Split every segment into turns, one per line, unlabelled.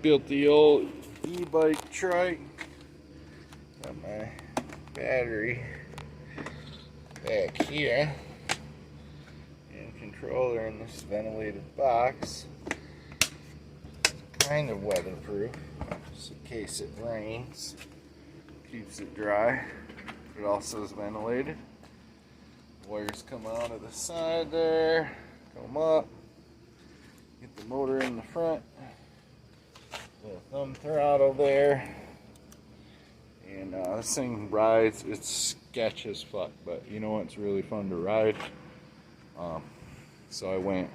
built the old e-bike trike. Got my battery back here and controller in this ventilated box. Kind of weatherproof, just in case it rains. Keeps it dry. It also is ventilated. Wires come out of the side there, come up, get the motor in the front, the thumb throttle there, and this thing rides. It's sketch as fuck, but you know what's really fun to ride? So I went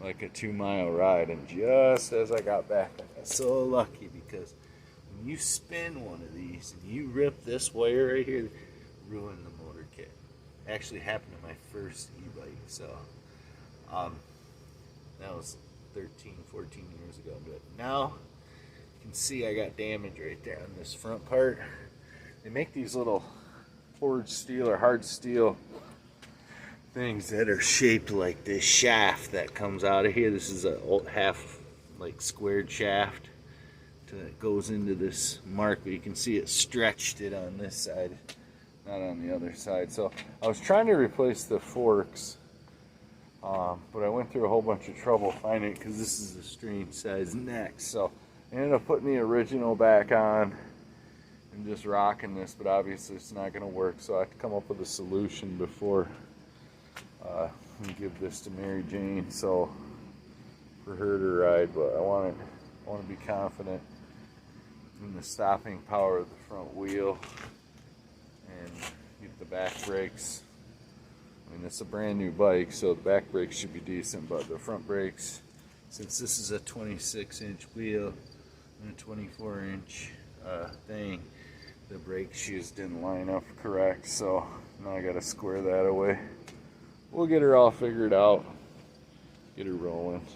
like a 2-mile ride, and just as I got back, I got so lucky because when you spin one of these and you rip this wire right here, ruin the motor kit. Actually happened to my first e-bike, so that was 13, 14 years ago. But now you can see I got damage right there on this front part. They make these little forged steel or hard steel things that are shaped like this shaft that comes out of here. This is a half like squared shaft that goes into this mark, but you can see it stretched it on this side, not on the other side. So I was trying to replace the forks, but I went through a whole bunch of trouble finding it because this is a strange size neck. So I ended up putting the original back on and just rocking this, but obviously it's not going to work. So I have to come up with a solution before we give this to Mary Jane, so for her to ride. But I want to be confident in the stopping power of the front wheel and get the back brakes. I mean, it's a brand new bike, so the back brakes should be decent, but the front brakes, since this is a 26-inch wheel and a 24-inch thing, the brake shoes didn't line up correct, so now I gotta square that away. We'll get her all figured out, get her rolling.